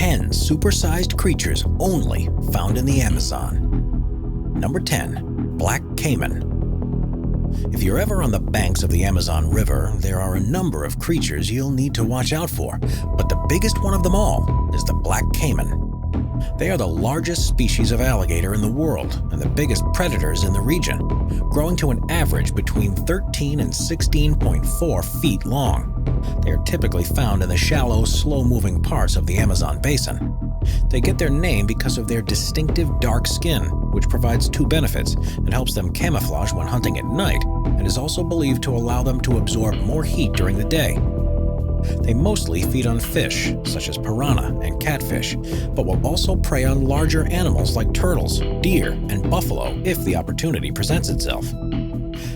10 supersized creatures only found in the Amazon. Number 10. Black caiman. If you're ever on the banks of the Amazon River, there are a number of creatures you'll need to watch out for, but the biggest one of them all is the black caiman. They are the largest species of alligator in the world and the biggest predators in the region, growing to an average between 13 and 16.4 feet long. They are typically found in the shallow, slow-moving parts of the Amazon basin. They get their name because of their distinctive dark skin, which provides two benefits and helps them camouflage when hunting at night, and is also believed to allow them to absorb more heat during the day. They mostly feed on fish, such as piranha and catfish, but will also prey on larger animals like turtles, deer, and buffalo if the opportunity presents itself.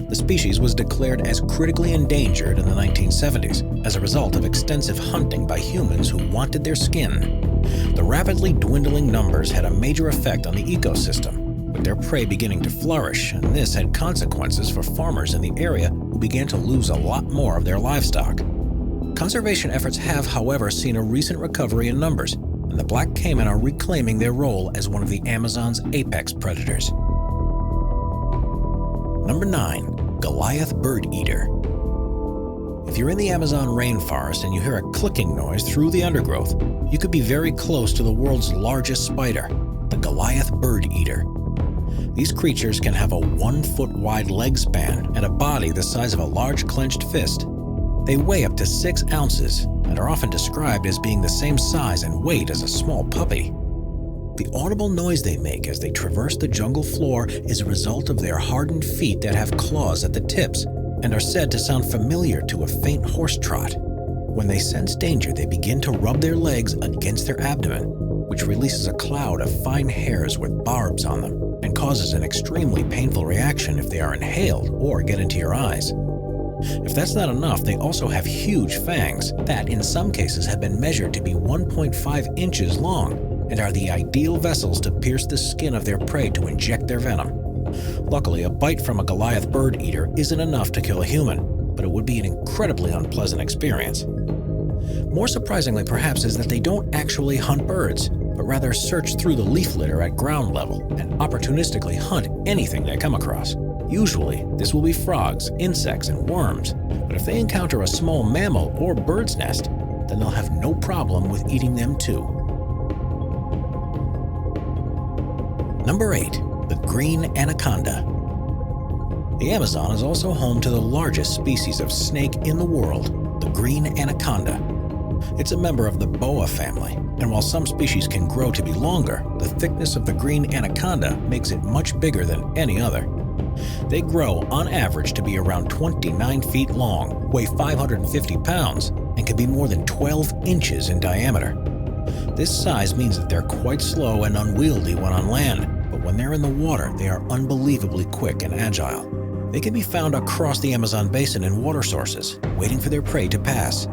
The species was declared as critically endangered in the 1970s as a result of extensive hunting by humans who wanted their skin. The rapidly dwindling numbers had a major effect on the ecosystem, with their prey beginning to flourish, and this had consequences for farmers in the area who began to lose a lot more of their livestock. Conservation efforts have, however, seen a recent recovery in numbers, and the black caiman are reclaiming their role as one of the Amazon's apex predators. Number 9. Goliath birdeater. If you're in the Amazon rainforest and you hear a clicking noise through the undergrowth, you could be very close to the world's largest spider, the Goliath birdeater. These creatures can have a 1-foot-wide leg span and a body the size of a large clenched fist. They weigh up to 6 ounces and are often described as being the same size and weight as a small puppy. The audible noise they make as they traverse the jungle floor is a result of their hardened feet that have claws at the tips and are said to sound familiar to a faint horse trot. When they sense danger, they begin to rub their legs against their abdomen, which releases a cloud of fine hairs with barbs on them and causes an extremely painful reaction if they are inhaled or get into your eyes. If that's not enough, they also have huge fangs that, in some cases, have been measured to be 1.5 inches long and are the ideal vessels to pierce the skin of their prey to inject their venom. Luckily, a bite from a Goliath birdeater isn't enough to kill a human, but it would be an incredibly unpleasant experience. More surprisingly, perhaps, is that they don't actually hunt birds, but rather search through the leaf litter at ground level and opportunistically hunt anything they come across. Usually, this will be frogs, insects, and worms, but if they encounter a small mammal or bird's nest, then they'll have no problem with eating them too. Number 8. The green anaconda. The Amazon is also home to the largest species of snake in the world, the green anaconda. It's a member of the boa family, and while some species can grow to be longer, the thickness of the green anaconda makes it much bigger than any other. They grow, on average, to be around 29 feet long, weigh 550 pounds, and can be more than 12 inches in diameter. This size means that they're quite slow and unwieldy when on land, but when they're in the water, they are unbelievably quick and agile. They can be found across the Amazon basin in water sources, waiting for their prey to pass.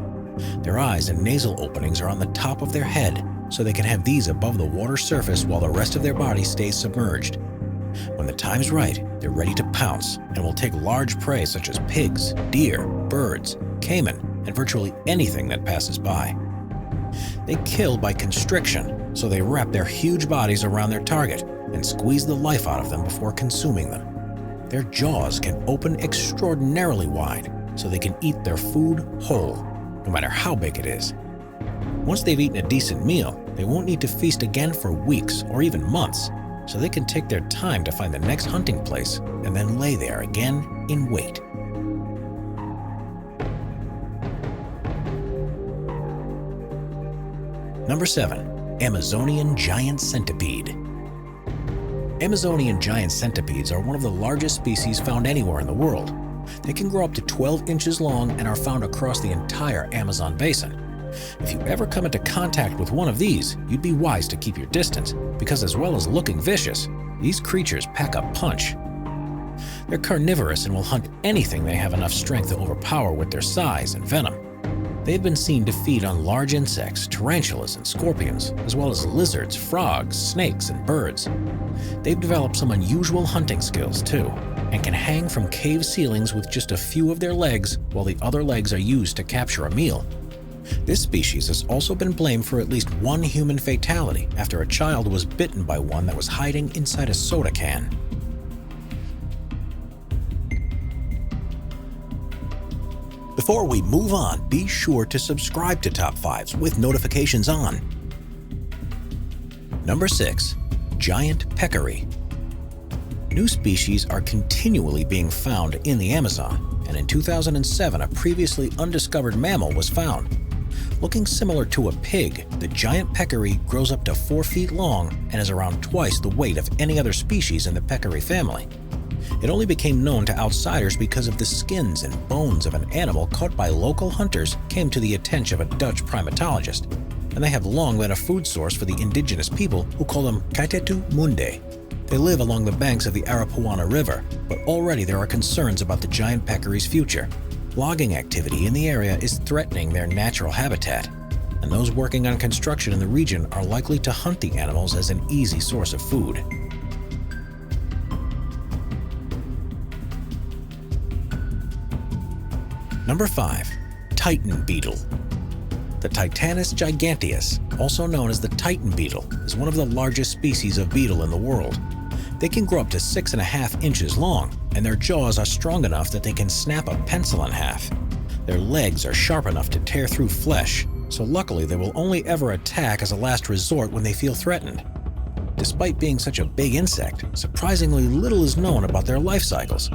Their eyes and nasal openings are on the top of their head, so they can have these above the water surface while the rest of their body stays submerged. When the time's right, they're ready to pounce and will take large prey such as pigs, deer, birds, caiman, and virtually anything that passes by. They kill by constriction, so they wrap their huge bodies around their target and squeeze the life out of them before consuming them. Their jaws can open extraordinarily wide, so they can eat their food whole, no matter how big it is. Once they've eaten a decent meal, they won't need to feast again for weeks or even months, so they can take their time to find the next hunting place and then lay there again in wait. Number 7. Amazonian giant centipede. Amazonian giant centipedes are one of the largest species found anywhere in the world. They can grow up to 12 inches long and are found across the entire Amazon basin. If you ever come into contact with one of these, you'd be wise to keep your distance, because as well as looking vicious, these creatures pack a punch. They're carnivorous and will hunt anything they have enough strength to overpower with their size and venom. They've been seen to feed on large insects, tarantulas, and scorpions, as well as lizards, frogs, snakes, and birds. They've developed some unusual hunting skills, too, and can hang from cave ceilings with just a few of their legs while the other legs are used to capture a meal. This species has also been blamed for at least one human fatality after a child was bitten by one that was hiding inside a soda can. Before we move on, be sure to subscribe to Top 5s with notifications on. Number 6. Giant peccary. New species are continually being found in the Amazon, and in 2007 a previously undiscovered mammal was found. Looking similar to a pig, the giant peccary grows up to 4 feet long and is around twice the weight of any other species in the peccary family. It only became known to outsiders because of the skins and bones of an animal caught by local hunters came to the attention of a Dutch primatologist, and they have long been a food source for the indigenous people who call them Titanoboa. They live along the banks of the Aripuana River, but already there are concerns about the giant peccary's future. Logging activity in the area is threatening their natural habitat, and those working on construction in the region are likely to hunt the animals as an easy source of food. Number 5. Titan beetle. The Titanus giganteus, also known as the Titan beetle, is one of the largest species of beetle in the world. They can grow up to 6.5 inches long, and their jaws are strong enough that they can snap a pencil in half. Their legs are sharp enough to tear through flesh, so luckily they will only ever attack as a last resort when they feel threatened. Despite being such a big insect, surprisingly little is known about their life cycles.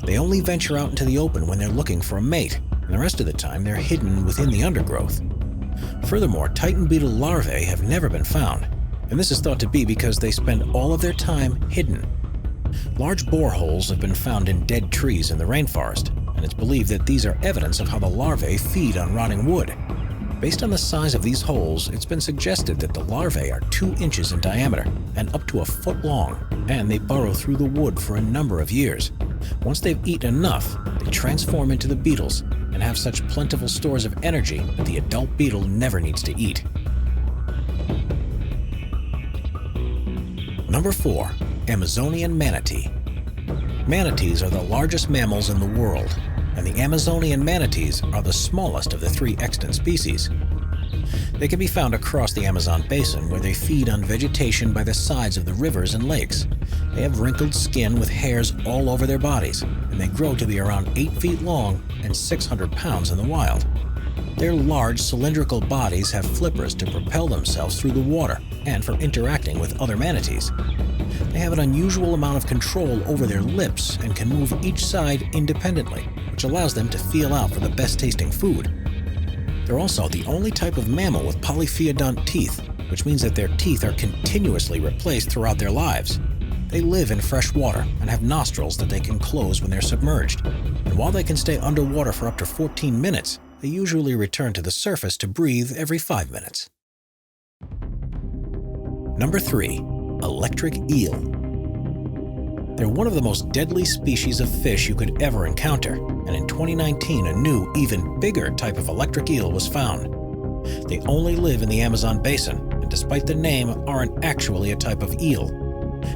They only venture out into the open when they're looking for a mate, and the rest of the time they're hidden within the undergrowth. Furthermore, Titan beetle larvae have never been found, and this is thought to be because they spend all of their time hidden. Large boreholes have been found in dead trees in the rainforest, and it's believed that these are evidence of how the larvae feed on rotting wood. Based on the size of these holes, it's been suggested that the larvae are 2 inches in diameter and up to a foot long, and they burrow through the wood for a number of years. Once they've eaten enough, they transform into the beetles and have such plentiful stores of energy that the adult beetle never needs to eat. Number 4. Amazonian manatee. Manatees are the largest mammals in the world, and the Amazonian manatees are the smallest of the 3 extant species. They can be found across the Amazon basin, where they feed on vegetation by the sides of the rivers and lakes. They have wrinkled skin with hairs all over their bodies, and they grow to be around 8 feet long and 600 pounds in the wild. Their large cylindrical bodies have flippers to propel themselves through the water and for interacting with other manatees. They have an unusual amount of control over their lips and can move each side independently, which allows them to feel out for the best-tasting food. They're also the only type of mammal with polyphyodont teeth, which means that their teeth are continuously replaced throughout their lives. They live in fresh water and have nostrils that they can close when they're submerged. And while they can stay underwater for up to 14 minutes, they usually return to the surface to breathe every 5 minutes. Number 3. Electric eel. They're one of the most deadly species of fish you could ever encounter, and in 2019 a new, even bigger type of electric eel was found. They only live in the Amazon basin, and despite the name, aren't actually a type of eel.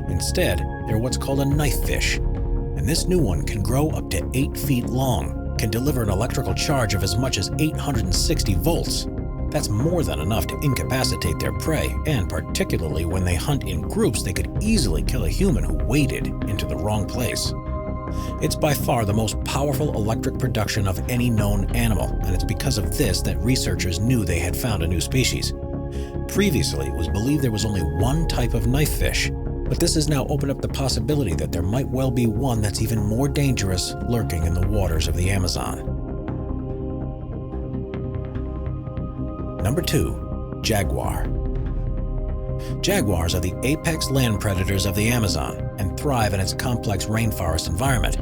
Instead, they're what's called a knife fish, and this new one can grow up to 8 feet long, can deliver an electrical charge of as much as 860 volts. That's more than enough to incapacitate their prey, and particularly when they hunt in groups, they could easily kill a human who waded into the wrong place. It's by far the most powerful electric production of any known animal, and it's because of this that researchers knew they had found a new species. Previously, it was believed there was only one type of knife fish, but this has now opened up the possibility that there might well be one that's even more dangerous lurking in the waters of the Amazon. Number 2. Jaguar. Jaguars are the apex land predators of the Amazon and thrive in its complex rainforest environment.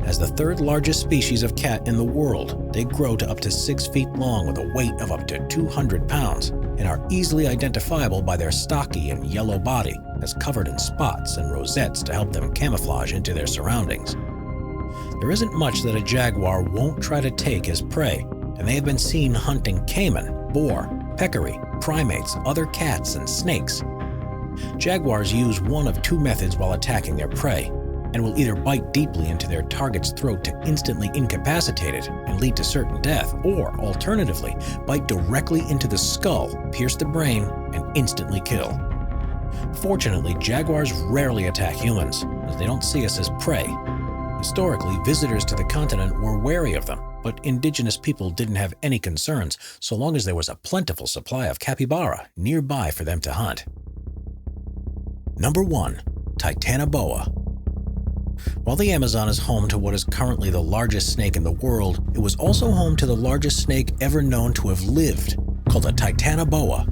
As the 3rd largest species of cat in the world, they grow to up to 6 feet long with a weight of up to 200 pounds and are easily identifiable by their stocky and yellow body that's covered in spots and rosettes to help them camouflage into their surroundings. There isn't much that a jaguar won't try to take as prey, and they have been seen hunting caiman, boar, peccary, primates, other cats, and snakes. Jaguars use one of 2 methods while attacking their prey: and will either bite deeply into their target's throat to instantly incapacitate it and lead to certain death, or alternatively, bite directly into the skull, pierce the brain, and instantly kill. Fortunately, jaguars rarely attack humans, as they don't see us as prey. Historically, visitors to the continent were wary of them, but indigenous people didn't have any concerns so long as there was a plentiful supply of capybara nearby for them to hunt. Number 1. Titanoboa. While the Amazon is home to what is currently the largest snake in the world, it was also home to the largest snake ever known to have lived, called a Titanoboa.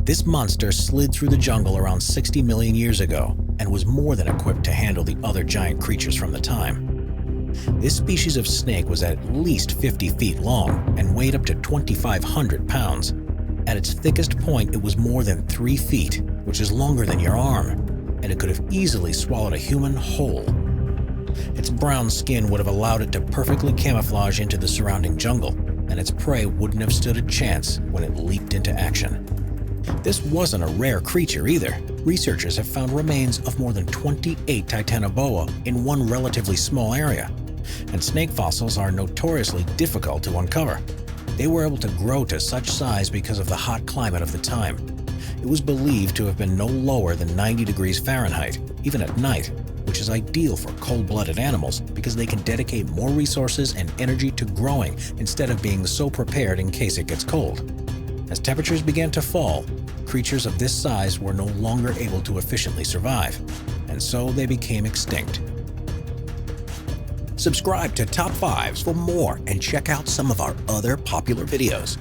This monster slid through the jungle around 60 million years ago and was more than equipped to handle the other giant creatures from the time. This species of snake was at least 50 feet long and weighed up to 2,500 pounds. At its thickest point, it was more than 3 feet, which is longer than your arm, and it could have easily swallowed a human whole. Its brown skin would have allowed it to perfectly camouflage into the surrounding jungle, and its prey wouldn't have stood a chance when it leaped into action. This wasn't a rare creature either. Researchers have found remains of more than 28 Titanoboa in one relatively small area, and snake fossils are notoriously difficult to uncover. They were able to grow to such size because of the hot climate of the time. It was believed to have been no lower than 90 degrees Fahrenheit, even at night, which is ideal for cold-blooded animals because they can dedicate more resources and energy to growing instead of being so prepared in case it gets cold. As temperatures began to fall, creatures of this size were no longer able to efficiently survive, and so they became extinct. Subscribe to Top 5s for more and check out some of our other popular videos.